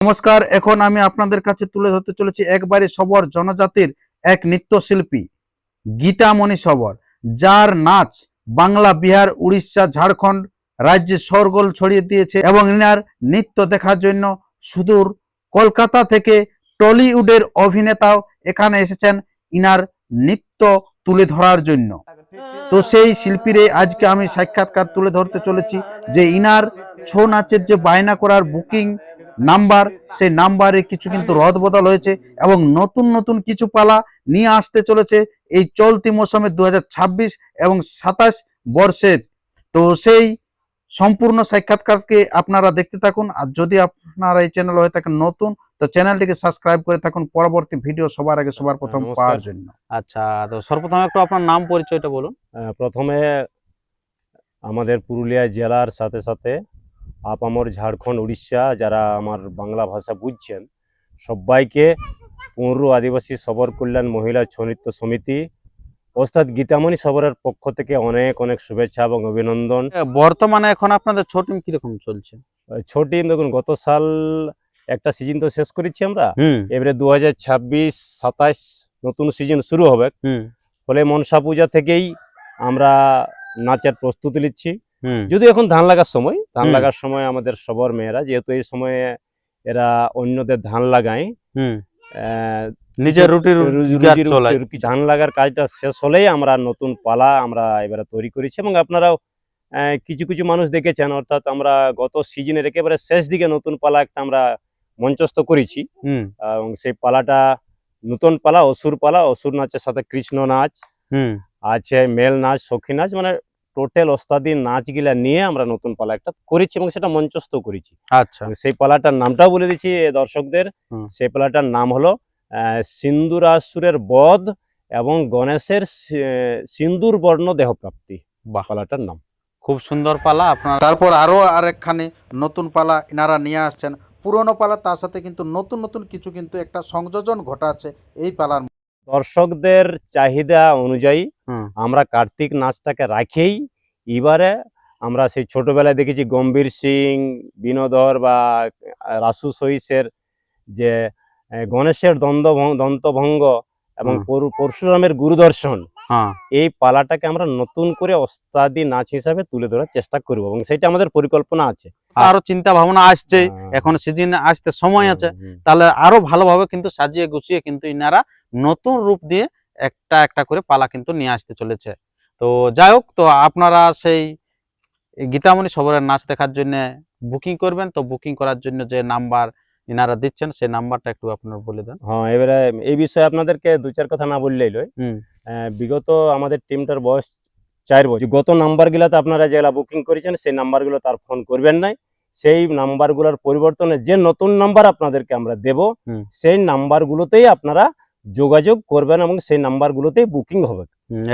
নমস্কার, এখন আমি আপনাদের কাছে তুলে ধরতে চলেছি একবারে সবর জনজাতির এক নৃত্যশিল্পী গীতামণি সবর, যার নাচ বাংলা, বিহার, উড়িষ্যা, ঝাড়খণ্ড রাজ্যে শোরগোল ছড়িয়ে দিয়েছে এবং ইনার নৃত্য দেখার জন্য সুদূর কলকাতা থেকে টলিউডের অভিনেতাও এখানে এসেছেন ইনার নৃত্য তুলে ধরার জন্য। তো সেই শিল্পীরে আজকে আমি সাক্ষাৎকার তুলে ধরতে চলেছি যে ইনার ছৌ নাচের যে বায়না করার বুকিং নাম্বার, সেই নাম্বারে কিছু কিন্তু রদবদল হয়েছে এবং নতুন নতুন কিছু পালা নিয়ে আসতে চলেছে এই চলতি মৌসুমে 2026 এবং 27 বর্ষের। তো সেই সম্পূর্ণ সাক্ষাৎকারকে আপনারা দেখতে থাকুন। আর যদি আপনারা এই চ্যানেল হয়ে থাকেন নতুন, তো চ্যানেলটিকে সাবস্ক্রাইব করে থাকুন পরবর্তী ভিডিও সবার আগে সবার প্রথম পাওয়ার জন্য। আচ্ছা, তো সর্বপ্রথমে একটু আপনার নাম পরিচয়টা বলুন। প্রথমে আমাদের পুরুলিয়া জেলার সাথে সাথে আপামর ঝাড়খণ্ড, উড়িষ্যা যারা আমার বাংলা ভাষা বুঝছেন সবাইকে পৌর আদিবাসী সবর কল্যাণ মহিলা ছৌ নৃত্য সমিতি ওস্তাদ গীতামণি সবরের পক্ষ থেকে অনেক অনেক শুভেচ্ছা এবং অভিনন্দন। বর্তমানে এখন আপনাদের ছৌ টিম কিরকম চলছে? ছৌ টিম দেখুন, গত সাল একটা সিজন তো শেষ করেছি আমরা, এবারে 2026-27 নতুন সিজন শুরু হবে। ফলে মনসা পূজা থেকেই আমরা নাচের প্রস্তুতি নিচ্ছি। যদি এখন ধান লাগার সময় আমাদের সবর মেয়েরা, যেহেতু এই সময়ে এরা অন্যদের ধান লাগায়, নিজের রুটি ধান লাগার কাজটা শেষ হলেই আমরা নতুন পালা আমরা এবারে তৈরি করেছি। এবং আপনারাও কিছু কিছু মানুষ দেখেছেন, অর্থাৎ আমরা গত সিজনের একেবারে শেষ দিকে নতুন পালা একটা আমরা মঞ্চস্থ করেছি। এবং সেই পালাটা নতুন পালা, অসুর নাচের সাথে কৃষ্ণ নাচ আছে, মেল নাচ, সখী নাচ, মানে টোটাল ওস্তাদি নাচ গিলা নিয়ে আমরা নতুন পালা একটা করেছি এবং সেটা মঞ্চস্থ করেছি। আচ্ছা, সেই পালাটার নামটাও বলে দিচ্ছি দর্শকদের। সেই পালাটার নাম হলো সিন্দুরাসুরের বধ এবং গণেশের সিন্দুর বর্ণ দেহপ্রাপ্তি, পালাটার নাম। খুব সুন্দর পালা আপনার। তারপর আরো আরেকখানে নতুন পালা ইনারা নিয়ে আসছেন, পুরনো পালা তার সাথে কিন্তু নতুন নতুন কিছু কিন্তু একটা সংযোজন ঘটাচ্ছে এই পালার। দর্শকদের চাহিদা অনুযায়ী আমরা কার্তিক নাচটাকে রাখেই এবারে আমরা সেই ছোটবেলায় দেখেছি গম্ভীর সিং, বিনোদর বা রাসু সহিসের যে গণেশের দন্তভঙ্গ এবং পরশুরামের গুরুদর্শন, এই পালাটাকে আমরা নতুন করে ওস্তাদি নাচ হিসাবে তুলে ধরার চেষ্টা করব এবং সেটা আমাদের পরিকল্পনা আছে। আরো চিন্তা ভাবনা আসছে, এখন সিজন আসতে সময় আছে, তাহলে আরো ভালোভাবে কিন্তু সাজিয়ে গুছিয়ে কিন্তু ইনারা নতুন রূপ দিয়ে একটা একটা করে পালা কিন্তু নিয়ে আসতে চলেছে। তো যাই হোক, তো আপনারা সেই গীতামণি সবরের নাচ দেখার জন্য বুকিং করবেন। তো বুকিং করার জন্য যে নাম্বার ইনারা দিচ্ছেন সেই নাম্বারটা একটু আপনারা বলে দেন। হ্যাঁ, এবারে এই বিষয়ে আপনাদেরকে দু চার কথা না বললেই নয়। বিগত আমাদের টিমটার বয়স 4 বছর। গত নাম্বারগুলোতে আপনারা যেগুলা বুকিং করেছেন সেই নাম্বারগুলো তার ফোন করবেন নাই। সেই নাম্বারগুলোর পরিবর্তনে যে নতুন নাম্বার আপনাদেরকে আমরা দেব, সেই নাম্বারগুলোতেই আপনারা যোগাযোগ করবেন এবং সেই নাম্বারগুলোতেই বুকিং হবে।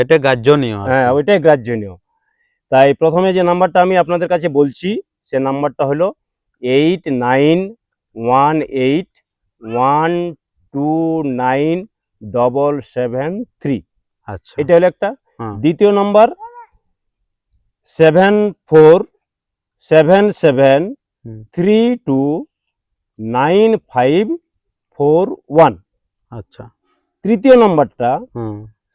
এটা গ্রাহ্যনীয়। হ্যাঁ, ওইটাই গ্রাহ্যনীয়। তাই প্রথমে যে নাম্বারটা আমি আপনাদের কাছে বলছি, সে নাম্বারটা হলো 8918129773। আচ্ছা, এটা হলো একটা। দ্বিতীয় নাম্বার 7477329541। আচ্ছা। তৃতীয় নাম্বারটা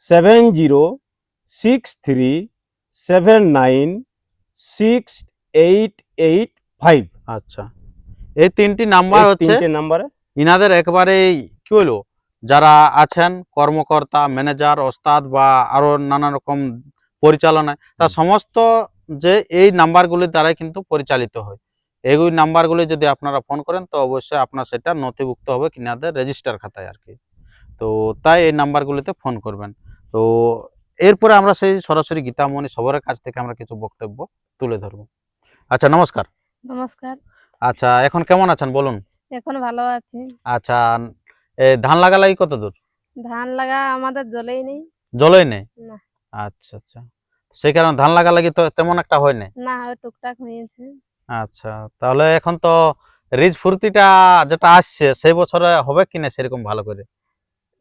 7067968885। আচ্ছা, এই তিনটি নাম্বার হচ্ছে ইনাদের একেবারে কি হলো, যারা আছেন কর্মকর্তা, ম্যানেজার, ওস্তাদ বা আরো নানা রকম পরিচালনায়, তার সমস্ত যে এই নাম্বারগুলির দ্বারাই কিন্তু পরিচালিত হয়। এই নাম্বারগুলি যদি আপনারা ফোন করেন তো অবশ্যই আপনার সেটা নথিভুক্ত হবে কিনাদের রেজিস্টার খাতায় আর কি। তো তাই এই নাম্বারগুলিতে ফোন করবেন। তো এরপরে আমরা সেই সরাসরি গীতামণি সবরের কাছ থেকে আমরা কিছু বক্তব্য তুলে ধরবো। আচ্ছা, নমস্কার। নমস্কার। আচ্ছা, এখন কেমন আছেন বলুন? এখন ভালো আছি। আচ্ছা, ধান লাগা লাগি কত দূর? ধান লাগা আমাদের জলেই নেই। জলেই নেই? না। আচ্ছা আচ্ছা, সেই কারণে ধান লাগা লাগি তো তেমন একটা হয় না? না, ওই টুকটাক হয়েছে। আচ্ছা, তাহলে এখন তো রিজ ফুর্তিটা যেটা আসছে সেই বছরে হবে কিনা সেরকম ভালো করে?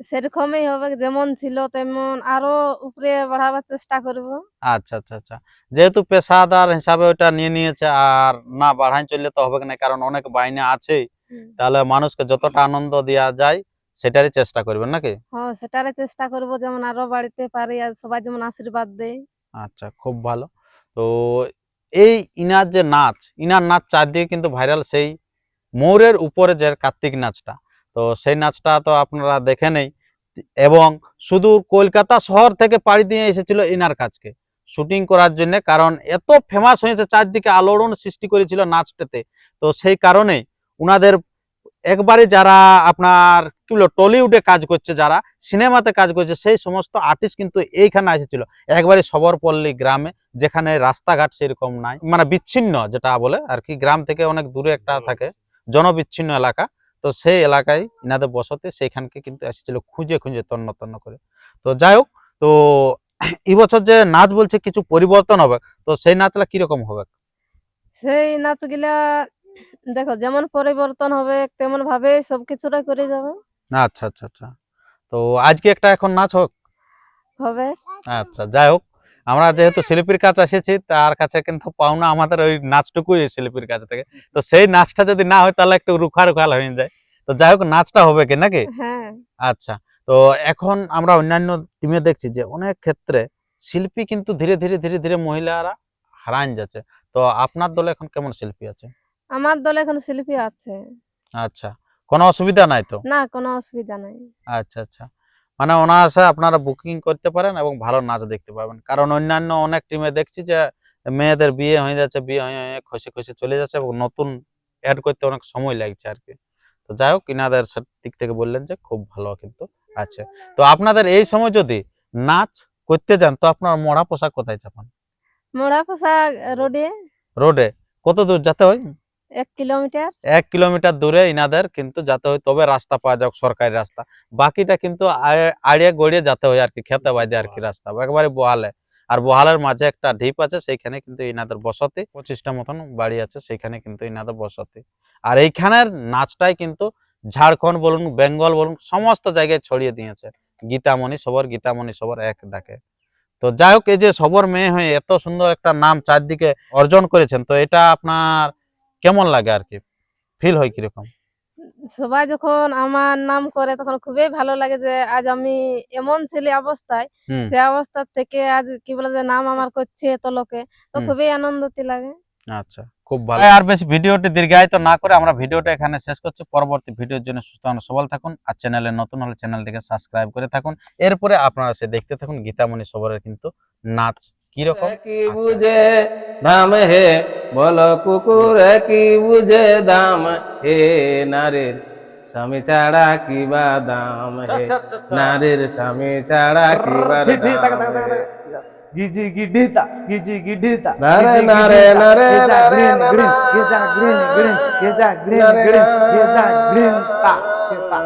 সেরকমই হবে, যেমন ছিল তেমন আরো উপরে বাড়াবার চেষ্টা করব। আচ্ছা আচ্ছা আচ্ছা, যেহেতু পেশাদার হিসাবে ওটা নিয়ে নিয়েছে আর না বাড়াই চললে তো হবে না, কারণ অনেক বাইনা আছে। তাহলে মানুষকে যতটা আনন্দ দেওয়া যায় সেটারই চেষ্টা করবেন নাকি? হ্যাঁ, সেটারে চেষ্টা করব যেমন আরো বাড়িতে পারি আর সবাই যেমন আশীর্বাদ দেয়। আচ্ছা, খুব ভালো। তো এই ইনার যে নাচ, ইনার নাচ চারদিকে কিন্তু ভাইরাল, সেই ময়ূরের উপরে যে কার্তিক নাচটা, তো সেই নাচটা তো আপনারা দেখেনই, এবং শুধু কলকাতা শহর থেকে পাড়ি দিয়ে এসেছিল ইনার কাছকে শুটিং করার জন্য, কারণ এত ফেমাস হয়েছে, চারদিকে আলোড়ন সৃষ্টি করেছিল নাচটাতে। তো সেই কারণেই উনাদের একবারে যারা আপনার কি বলবো টলিউডে কাজ করছে, যারা সিনেমাতে কাজ করছে, সেই সমস্ত আর্টিস্ট কিন্তু এইখানে এসেছিল একবারে সবরপল্লী গ্রামে, যেখানে রাস্তাঘাট সেরকম নাই, মানে বিচ্ছিন্ন যেটা বলে আর কি, গ্রাম থেকে অনেক দূরে একটা থাকে, জনবিচ্ছিন্ন এলাকা। তো সেই এলাকায় ইনাদের বসতে, সেইখানকে কিন্তু এসেছিল খুঁজে খুঁজে তন্ন তন্ন করে। তো যাই হোক, তো এই বছর যে নাচ বলছে কিছু পরিবর্তন হবে, তো সেই নাচটা কিরকম হবে? সেই নাচগুলা দেখো যেমন পরিবর্তন হবে তেমন ভাবে সবকিছুটা করে যাবে। আচ্ছা আচ্ছা আচ্ছা, তো আজকে একটা এখন নাচ হোক। হবে আচ্ছা, যাই হোক, আমরা যেহেতু শিল্পীর কাছে এসেছি, তার কাছে কিন্তু পাওনা আমাদের ওই নাচটুকুই শিল্পীর কাছ থেকে। তো সেই নাচটা যদি না হয় তাহলে একটু রুখা রুখা হয়ে যায়। তো যাই হোক, নাচটা হবে কি নাকি? হ্যাঁ, আচ্ছা, তো এখন আমরা অন্যান্য টিমে দেখছি যে অনেক ক্ষেত্রে শিল্পী কিন্তু ধীরে ধীরে ধীরে ধীরে মহিলারা হারান যাচ্ছে। তো আপনার দলে এখন কেমন শিল্পী আছে? আমার দলে এখন শিল্পী আছে। আচ্ছা, কোনো অসুবিধা নাই তো? না, কোনো অসুবিধা নাই। আচ্ছা আচ্ছা, মানে অনায়াসে আপনারা বুকিং করতে পারেন এবং ভালো নাচ দেখতে পাবেন, কারণ অন্যান্য অনেক টিমে দেখছি যে মেয়েদের বিয়ে হয়ে যাচ্ছে, বিয়ে হয়ে হয়ে খসে খসে চলে যাচ্ছে, এবং নতুন অ্যাড করতে অনেক সময় লাগছে আর কি। তো যাই হোক, ইনাদের দিক থেকে বললেন যে খুব ভালো কিন্তু আছে। তো আপনাদের এই সময় যদি নাচ করতে যান, তো আপনার মরা পোশাক কোথায় চাপান? মোড়া পোশাক রোডে রোডে? কত দূর যেতে হয়? 1 কিলোমিটার। 1 কিলোমিটার দূরে ইনাদের কিন্তু যেতে হয়, তবে রাস্তা পাওয়া যাক, সরকারি রাস্তা। বাকিটা কিন্তু আড়িয়ে গড়িয়ে যেতে হয় আর কি, খেতে বাইদে আর কি রাস্তা, একেবারে বহালে। আর বহালের মাঝে একটা ঢিপ আছে, সেইখানে কিন্তু ইনাদের বসতি, 25টা মতন বাড়ি আছে, সেইখানে কিন্তু ইনাদের বসতি। আর এইখানের নাচটাই কিন্তু ঝাড়খণ্ড বলুন, বেঙ্গল বলুন, সমস্ত জায়গায় ছড়িয়ে দিয়েছে। গীতামণি সবর, গীতামণি সবর এক ডাকে। তো যাই হোক, এই যে সবর মেয়ে হয়ে এত সুন্দর একটা নাম চারদিকে অর্জন করেছেন, তো এটা আপনার কেমন লাগে আর কি, ফিল হয় কিরকম? সবাই যখন আমার নাম করে তখন খুবই ভালো লাগে যে আজ আমি এমন ছেলে অবস্থায়, হুম সে অবস্থা থেকে আজ কি বলে যে নাম আমার করছে এত লোকে, তো হুম। খুবই আনন্দতি লাগে। আচ্ছা, খুব ভালো। আর বেশি ভিডিওটি দীর্ঘায়িত না করে আমরা ভিডিওটা এখানে শেষ করছি। পরবর্তী ভিডিওর জন্য সুস্থ ও সবল থাকুন, আর চ্যানেলে নতুন হলে চ্যানেলটিকে সাবস্ক্রাইব করে থাকুন। এরপরে আপনারা সে দেখতে থাকুন গীতামণি সবরের কিন্তু নাচ কিরকম। কি বুঝে দাম হে বলো কুকুর কি বুঝে দাম হে নারীর স্বামী ছাড়া কি বা দাম হে নারীর স্বামী ছাড়া কি বা দাম হে Giji gidita, giji gidita, নারে নারে নারে নারে green, geja green, green, geja green, green, geja green, ta, kita,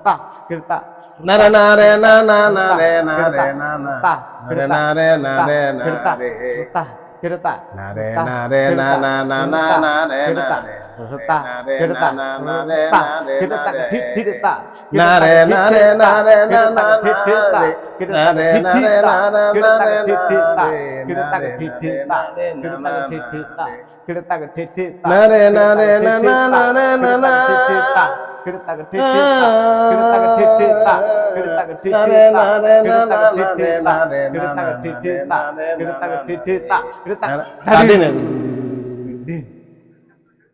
ta, kita, নারে নারে না না নারে নারে না না ta, নারে নারে নারে kita, নারে ta, kita, নারে নারে না না না না নারে নারে ta, kita, ta, kita, kita, নারে নারে নারে না না kita, kita, নারে নারে না না kita, নারে kita, নারে kita, kita, নারে নারে না না নারে না না kita